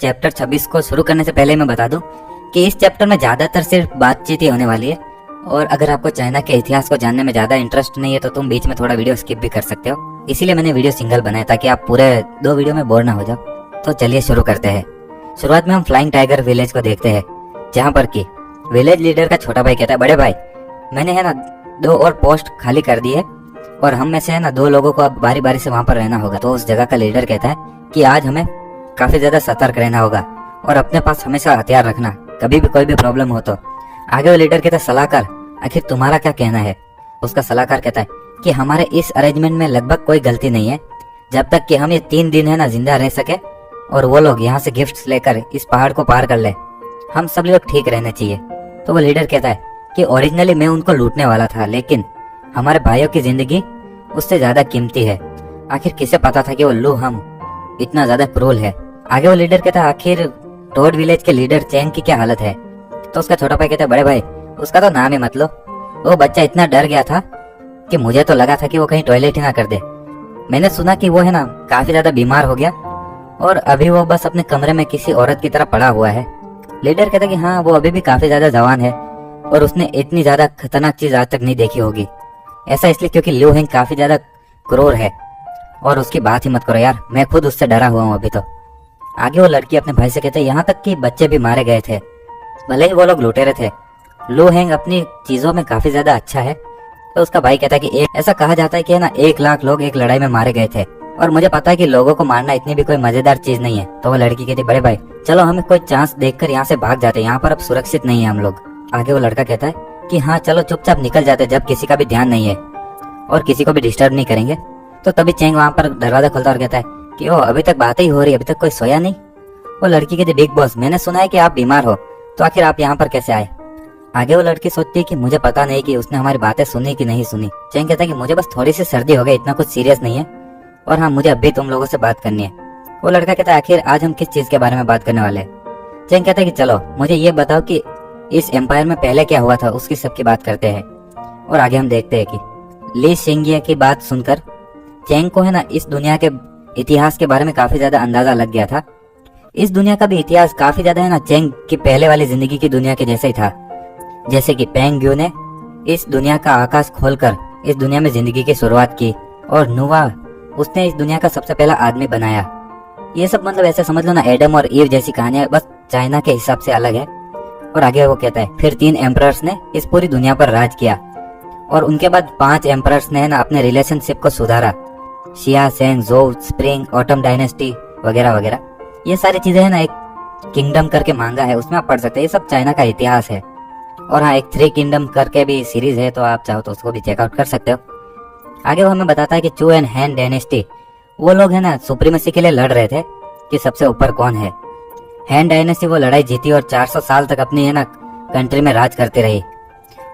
Chapter 26 को शुरू करने से पहले मैं बता दूं कि इस चैप्टर में ज्यादातर सिर्फ बातचीत ही होने वाली है। और अगर आपको चाइना के इतिहास को जानने में ज्यादा इंटरेस्ट नहीं है तो तुम बीच में थोड़ा वीडियो स्किप भी कर सकते हो। इसीलिए मैंने वीडियो सिंगल बनाया ताकि आप पूरे 2 वीडियो में बोर ना हो जाओ। तो चलिए शुरू करते हैं। शुरुआत में हम फ्लाइंग टाइगर विलेज को देखते हैं, जहाँ पर की विलेज लीडर का छोटा भाई कहता है, बड़े भाई मैंने है ना 2 और पोस्ट खाली कर दी है और हम में से है ना 2 लोगों को अब बारी बारी से वहाँ पर रहना होगा। तो उस जगह का लीडर कहता है कि आज हमें काफी ज्यादा सतर्क रहना होगा और अपने पास हमेशा हथियार रखना, कभी भी कोई भी प्रॉब्लम हो तो। आगे वो लीडर कहता है, सलाहकार आखिर तुम्हारा क्या कहना है? उसका सलाहकार कहता है कि हमारे इस अरेंजमेंट में लगभग कोई गलती नहीं है, जब तक कि हम ये 3 दिन है ना जिंदा रह सके और वो लोग यहाँ से गिफ्ट्स लेकर इस पहाड़ को पार कर ले, हम सब लोग ठीक रहने चाहिए। तो वो लीडर कहता है कि ओरिजिनली मैं उनको लूटने वाला था, लेकिन हमारे भाइयों की जिंदगी उससे ज्यादा कीमती है। आखिर किसे पता था कि वो लू हम इतना ज्यादा क्रूर है। आगे वो लीडर कहता है, आखिर टोड विलेज के लीडर चैंग की क्या हालत है? तो उसका छोटा भाई कहता है, बड़े भाई उसका तो नाम ही मत लो, वो बच्चा इतना डर गया था कि मुझे तो लगा था कि वो कहीं टॉयलेट ही ना कर दे। मैंने सुना कि वो है ना काफी ज्यादा बीमार हो गया और अभी वो बस अपने कमरे में किसी औरत की तरह पड़ा हुआ है। लीडर कहता है कि हाँ, वो अभी भी काफी ज्यादा जवान है और उसने इतनी ज्यादा खतरनाक चीज आज तक नहीं देखी होगी। ऐसा इसलिए क्योंकि लिू हेंग काफी ज्यादा क्रूर है और उसकी बात ही मत करो यार, मैं खुद उससे डरा हुआ हूँ अभी तो। आगे वो लड़की अपने भाई से कहते हैं, यहाँ तक कि बच्चे भी मारे गए थे, भले ही वो लोग लुटेरे थे। लू हेंग अपनी चीजों में काफी ज्यादा अच्छा है। तो उसका भाई कहता है कि ऐसा कहा जाता है कि है ना 1 लाख लोग एक लड़ाई में मारे गए थे और मुझे पता है कि लोगों को मारना इतनी भी कोई मजेदार चीज नहीं है। तो वो लड़की कहती, बड़े भाई चलो हमें कोई चांस देखकर यहाँ से भाग जाते, यहाँ पर अब सुरक्षित नहीं है हम लोग। आगे वो लड़का कहता है कि हाँ चलो चुपचाप निकल जाते जब किसी का भी ध्यान नहीं है और किसी को भी डिस्टर्ब नहीं करेंगे। तो तभी चैंग वहाँ पर दरवाजा खोलता और कहता है कि ओ अभी तक बातें ही हो रही है, अभी तक कोई सोया नहीं? वो लड़की कहती, बिग बॉस मैंने सुना है कि आप बीमार हो, तो आखिर आप यहाँ पर कैसे आए? आगे वो लड़की सोचती है कि मुझे पता नहीं कि उसने हमारी बातें सुनी कि नहीं सुनी। चैंग कहता है कि मुझे बस थोड़ी सी सर्दी हो गई, इतना कुछ सीरियस नहीं है और हाँ मुझे अभी तुम लोगों से बात करनी है। वो लड़का कहता है, आखिर आज हम किस चीज के बारे में बात करने वाले हैं? चैंग कहता है कि चलो मुझे ये बताओ कि इस एम्पायर में पहले क्या हुआ था, उसकी सबकी बात करते हैं। और आगे हम देखते हैं कि ली शिंगिया की बात सुनकर चैंग को है ना इस दुनिया के इतिहास के बारे में काफी ज्यादा अंदाजा लग गया था। इस दुनिया का भी इतिहास काफी ज्यादा है ना चैंग की पहले वाली जिंदगी की दुनिया के जैसा ही था। जैसे कि पेंग यू ने इस दुनिया का आकाश खोलकर इस दुनिया में जिंदगी की शुरुआत की और नुवा उसने इस दुनिया का सबसे पहला आदमी बनाया। ये सब मतलब ऐसे समझ लो ना एडम और ईव जैसी कहानियां, बस चाइना के हिसाब से अलग है। और आगे वो कहता है, फिर 3 एम्परर्स ने इस पूरी दुनिया पर राज किया और उनके बाद 5 एम्परर्स ने ना अपने रिलेशनशिप को सुधारा। शिया, सेंग, जोउ, स्प्रिंग, ऑटम डायनेस्टी वगैरह वगैरह। ये सारी चीजें है ना एक किंगडम करके मांगा है, उसमें आप पढ़ सकते हैं। ये सब चाइना का इतिहास है। और हाँ, एक 3 किंगडम करके भी सीरीज है, तो आप चाहो तो उसको भी चेकआउट कर सकते हो। आगे वो हमें बताता है कि चू एंड हैन डायनेस्टी वो लोग है ना सुप्रीमेसी के लिए लड़ रहे थे कि सबसे ऊपर कौन है। हैन डायनेस्टी वो लड़ाई जीती और 400 साल तक अपनी है ना कंट्री में राज करती रही।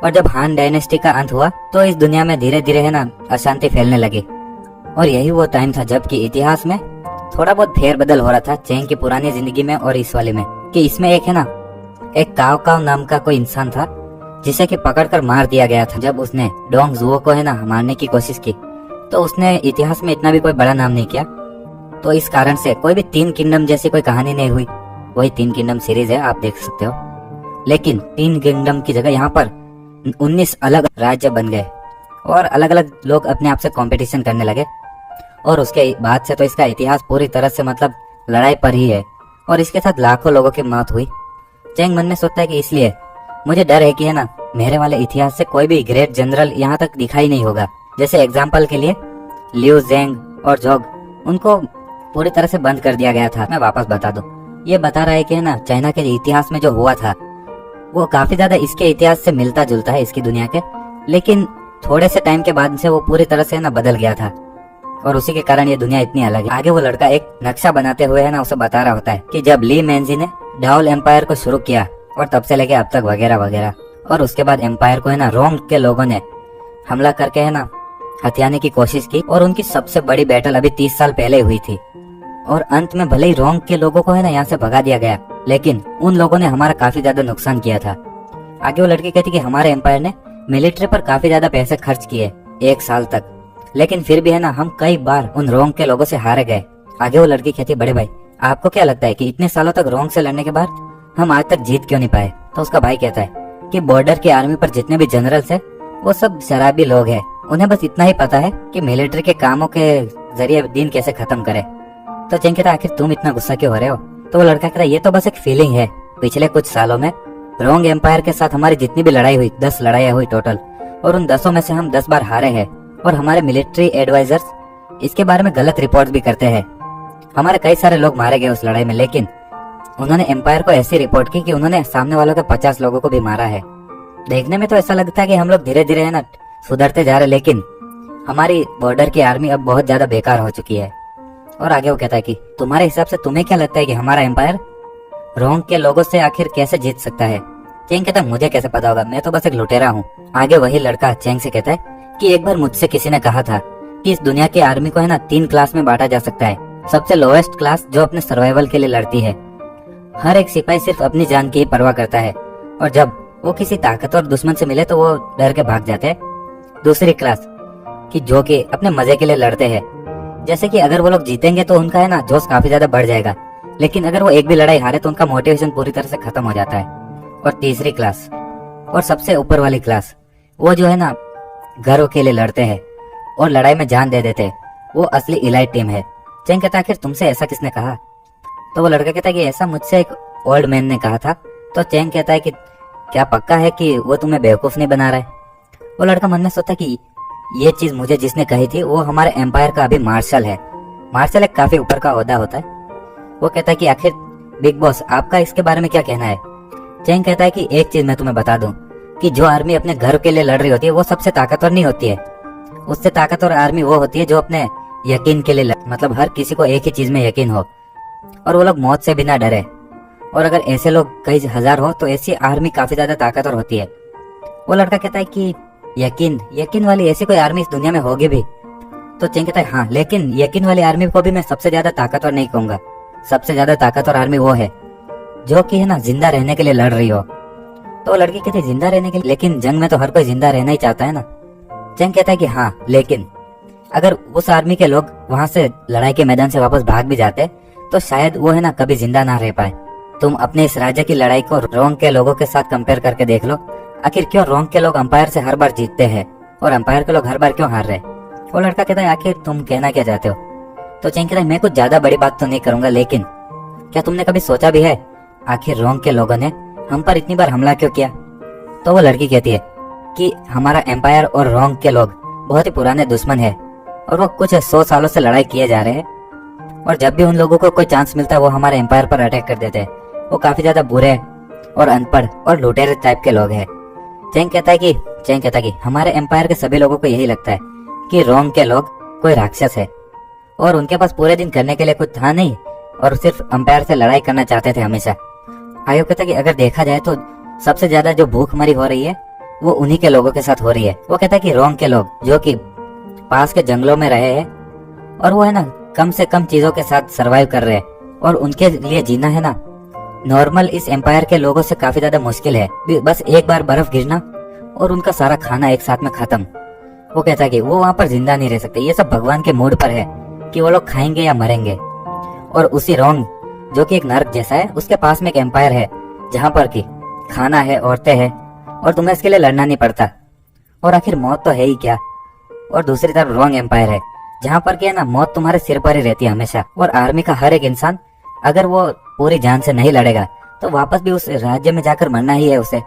और जब हान डायनेस्टी का अंत हुआ तो इस दुनिया में धीरे धीरे है ना अशांति फैलने लगी। और यही वो टाइम था जबकि इतिहास में थोड़ा बहुत फेरबदल हो रहा था चैंग की पुरानी जिंदगी में और इस वाले में। कि इसमें एक है ना एक काव काव नाम का कोई इंसान था जिसे कि पकड़कर मार दिया गया था जब उसने डोंग जुओ को है ना मारने की कोशिश की। तो उसने इतिहास में इतना भी कोई बड़ा नाम नहीं किया, तो इस कारण से कोई भी 3 किंगडम जैसी कोई कहानी नहीं हुई। वही 3 किंगडम सीरीज है, आप देख सकते हो। लेकिन 3 किंगडम की जगह यहाँ पर 19 अलग राज्य बन गए और अलग अलग लोग अपने आप से कंपटीशन करने लगे। और उसके बाद से तो इसका इतिहास पूरी तरह से मतलब लड़ाई पर ही है और इसके साथ लाखों लोगों की मौत हुई। चैंग मन में सोचता है कि इसलिए मुझे डर है कि है ना मेरे वाले इतिहास से कोई भी ग्रेट जनरल यहाँ तक दिखाई नहीं होगा। जैसे एग्जाम्पल के लिए लिu जेंग और जोग, उनको पूरी तरह से बंद कर दिया गया था। मैं वापस बता दूं, ये बता रहा है कि है ना चाइना के इतिहास में जो हुआ था वो काफी ज्यादा इसके इतिहास से मिलता जुलता है, इसकी दुनिया के। लेकिन थोड़े से टाइम के बाद से वो पूरी तरह से है ना बदल गया था और उसी के कारण ये दुनिया इतनी अलग है। आगे वो लड़का एक नक्शा बनाते हुए है ना उसे बता रहा होता है कि जब ली मेंजी ने डाउल एम्पायर को शुरू किया और तब से लेके अब तक वगैरह वगैरह। और उसके बाद एम्पायर को है ना रोंग के लोगों ने हमला करके है ना हथियाने की कोशिश की और उनकी सबसे बड़ी बैटल अभी 30 साल पहले हुई थी। और अंत में भले ही रोंग के लोगों को है ना यहाँ से भगा दिया गया, लेकिन उन लोगों ने हमारा काफी ज्यादा नुकसान किया था। आगे वो लड़की कहती कि हमारे एम्पायर ने मिलिट्री पर काफी ज्यादा पैसे खर्च किए 1 साल तक, लेकिन फिर भी है ना हम कई बार उन रोंग के लोगों से हारे गए। आगे वो लड़की कहती, बड़े भाई आपको क्या लगता है कि इतने सालों तक रोंग से लड़ने के बाद हम आज तक जीत क्यों नहीं पाए? तो उसका भाई कहता है कि बॉर्डर की आर्मी पर जितने भी जनरल्स है वो सब शराबी लोग हैं। उन्हें बस इतना ही पता है कि मिलिट्री के कामों के जरिए दिन कैसे खत्म करे। तो चेंग कहता है आखिर तुम इतना गुस्सा क्यों हो रहे हो? तो वो लड़का कहता है ये तो बस एक फीलिंग है। पिछले कुछ सालों में रोंग एम्पायर के साथ हमारी जितनी भी लड़ाई हुई, 10 लड़ाइयाँ हुई टोटल, और उन 10 में से हम 10 बार हारे हैं। और हमारे मिलिट्री एडवाइजर्स इसके बारे में गलत रिपोर्ट भी करते हैं। हमारे कई सारे लोग मारे गए उस लड़ाई में, लेकिन उन्होंने एम्पायर को ऐसी रिपोर्ट की कि उन्होंने सामने वालों के 50 लोगों को भी मारा है। देखने में तो ऐसा लगता है कि हम लोग धीरे धीरे है ना सुधरते जा रहे, लेकिन हमारी बॉर्डर की आर्मी अब बहुत ज्यादा बेकार हो चुकी है। और आगे वो कहता है कि तुम्हारे हिसाब से तुम्हें क्या लगता है कि हमारा एम्पायर रोंग के लोगों से आखिर कैसे जीत सकता है? चेंग कहता है मुझे कैसे पता होगा, मैं तो बस एक लुटेरा हूँ। आगे वही लड़का चेंग से कहता है कि एक बार मुझसे किसी ने कहा था कि इस दुनिया की आर्मी को है ना 3 क्लास में बांटा जा सकता है। सबसे लोएस्ट क्लास जो अपने सर्वाइवल के लिए लड़ती है, हर एक सिपाही सिर्फ अपनी जान की ही परवाह करता है, और जब वो किसी ताकतवर दुश्मन से मिले तो वो डर के भाग जाते हैं। दूसरी क्लास कि जो कि अपने मजे के लिए लड़ते हैं, जैसे कि अगर वो लोग जीतेंगे तो उनका है ना जोश काफी ज्यादा बढ़ जाएगा, लेकिन अगर वो एक भी लड़ाई हारे तो उनका मोटिवेशन पूरी तरह से खत्म हो जाता है। और तीसरी क्लास और सबसे ऊपर वाली क्लास, वो जो है ना घरों के लिए लड़ते हैं और लड़ाई में जान दे देते हैं, वो असली इलाइट टीम है। चेंग कहता है आखिर तुमसे ऐसा किसने कहा? तो वो लड़का कहता है कि ऐसा मुझसे एक ओल्ड मैन ने कहा था। तो चेंग कहता है कि क्या पक्का है कि वो तुम्हें बेवकूफ नहीं बना रहा है? वो लड़का मन में सोचता है कि ये चीज मुझे जिसने कही थी वो हमारे एम्पायर का अभी मार्शल है। मार्शल एक काफी ऊपर का ओहदा होता है। वो कहता है कि आखिर बिग बॉस आपका इसके बारे में क्या कहना है? चेंग कहता है कि एक चीज मैं तुम्हें बता दूं कि जो आर्मी अपने घर के लिए लड़ रही होती है वो सबसे ताकतवर नहीं होती है। उससे ताकतवर आर्मी वो होती है जो अपने यकीन के लिए मतलब हर किसी को एक ही चीज में यकीन हो और वो लोग मौत से बिना डरे। और अगर ऐसे लोग कई हजार हो तो ऐसी आर्मी काफी ज्यादा ताकतवर होती है। वो लड़का कहता है कि यकीन वाली ऐसी कोई आर्मी इस दुनिया में होगी भी? तो चेंग कहता है हाँ, लेकिन यकीन वाली आर्मी को भी मैं सबसे ज्यादा ताकतवर नहीं कहूंगा। सबसे ज्यादा ताकतवर आर्मी वो है जो कि है ना जिंदा रहने के लिए लड़ रही हो। तो वो लड़की कहती है जिंदा रहने के लिए? लेकिन जंग में तो हर कोई जिंदा रहना ही चाहता है ना। चेंग कहता है कि हाँ, लेकिन अगर उस आर्मी के लोग वहां से लड़ाई के मैदान से वापस भाग भी जाते तो शायद वो है ना कभी जिंदा ना रह पाए। तुम अपने इस राज्य की लड़ाई को रोंग के लोगों के साथ कंपेयर करके देख लो। आखिर क्यों रोंग के लोग अंपायर से हर बार जीतते हैं और अंपायर के लोग हर बार क्यों हार रहे? वो लड़का कहता है आखिर तुम कहना क्या चाहते हो? तो चेंग कहता है मैं कुछ ज्यादा बड़ी बात तो नहीं करूंगा, लेकिन क्या तुमने कभी सोचा भी है आखिर रोंग के लोगों ने हम पर इतनी बार हमला क्यों किया? तो वो लड़की कहती है कि हमारा एम्पायर और रोंग के लोग बहुत ही पुराने दुश्मन है और वो कुछ 100 सालों से लड़ाई किए जा रहे हैं, और जब भी उन लोगों को कोई चांस मिलता है वो हमारे एम्पायर पर अटैक कर देते हैं। वो काफी ज्यादा बुरे और अनपढ़ और लुटेरे टाइप के लोग हैं। चेंग कहता है कि हमारे एम्पायर के सभी लोगों को यही लगता है कि रोंग के लोग कोई राक्षस है और उनके पास पूरे दिन करने के लिए कुछ था नहीं और सिर्फ अंपायर से लड़ाई करना चाहते थे हमेशा। आयोग कहता है कि अगर देखा जाए तो सबसे ज्यादा जो भूखमरी हो रही है वो उन्हीं के लोगों के साथ हो रही है। वो कहता है कि रोंग के लोग जो कि पास के जंगलों में रहे हैं और वो है ना कम से कम चीजों के साथ सरवाइव कर रहे हैं, और उनके लिए जीना है ना नॉर्मल इस एम्पायर के लोगों से काफी ज्यादा मुश्किल है। बस एक बार बर्फ गिरना और उनका सारा खाना एक साथ में खत्म। वो कहता है कि वो वहां पर जिंदा नहीं रह सकते। ये सब भगवान के मूड पर है कि वो लोग खाएंगे या मरेंगे। और उसी रोंग जो कि एक नर्क जैसा है, उसके पास में एक एम्पायर है जहाँ पर की खाना है, औरतें हैं, और तुम्हें इसके लिए लड़ना नहीं पड़ता, और आखिर मौत तो है ही क्या। और दूसरी तरफ रोंग एम्पायर है जहाँ पर क्या है ना मौत तुम्हारे सिर पर ही रहती है हमेशा। और आर्मी का हर एक इंसान अगर वो पूरी जान से नहीं लड़ेगा तो वापस भी उस राज्य में जाकर मरना ही है उसे।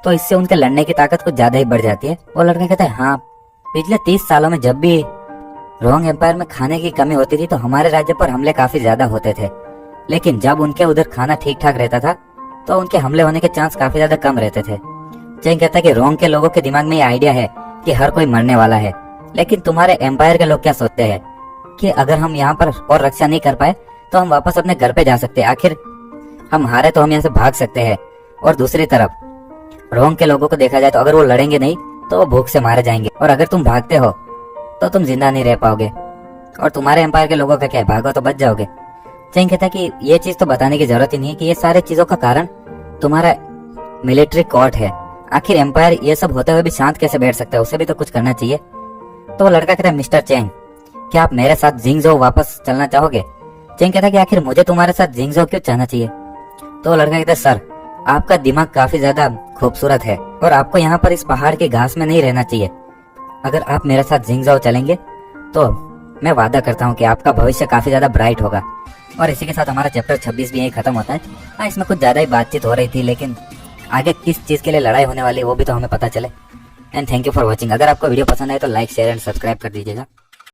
तो इससे उनके लड़ने की ताकत कुछ ज्यादा ही बढ़ जाती है। वो लड़का कहता है हाँ, पिछले 30 सालों में जब भी रोंग एम्पायर में खाने की कमी होती थी तो हमारे राज्य पर हमले काफी ज्यादा होते थे, लेकिन जब उनके उधर खाना ठीक ठाक रहता था तो उनके हमले होने के चांस काफी ज्यादा कम रहते थे। चेंग कहता है कि रोंग के लोगों के दिमाग में ये आइडिया है कि हर कोई मरने वाला है, लेकिन तुम्हारे एम्पायर के लोग क्या सोचते हैं कि अगर हम यहाँ पर और रक्षा नहीं कर पाए तो हम वापस अपने घर पे जा सकते हैं, आखिर हम हारे तो हम यहाँ से भाग सकते हैं। और दूसरी तरफ रोंग के लोगों को देखा जाए तो अगर वो लड़ेंगे नहीं तो वो भूख से मारे जाएंगे, और अगर तुम भागते हो तो तुम जिंदा नहीं रह पाओगे। और तुम्हारे एम्पायर के लोगों का क्या है, भागो तो बच जाओगे। चेंग कहता है कि ये चीज तो बताने की जरूरत ही नहीं है कि ये सारे चीजों का कारण तुम्हारा मिलिट्री कोर्ट है। आखिर एम्पायर ये सब होते हुए भी शांत कैसे बैठ सकता है, उसे भी तो कुछ करना चाहिए। तो वो लड़का कहता है मिस्टर चेंग, क्या आप मेरे साथ जिंगजो वापस चलना चाहोगे? चेंग कहता कि आखिर मुझे तुम्हारे साथ जिंगजो क्यों चाहना चाहिए। तो लड़का कहता सर आपका दिमाग काफी ज्यादा खूबसूरत है और आपको यहाँ पर इस पहाड़ के घास में नहीं रहना चाहिए। अगर आप मेरे साथ जिंगजो चलेंगे तो मैं वादा करता हूँ कि आपका भविष्य काफी ज्यादा ब्राइट होगा। और इसी के साथ हमारा चैप्टर 26 भी यही खत्म होता है। हाँ, इसमें कुछ ज्यादा ही बातचीत हो रही थी, लेकिन आगे किस चीज के लिए लड़ाई होने वाली है वो भी तो हमें पता चले। And thank you for watching. अगर आपको वीडियो पसंद आए तो लाइक शेयर एंड सब्सक्राइब कर दीजिएगा।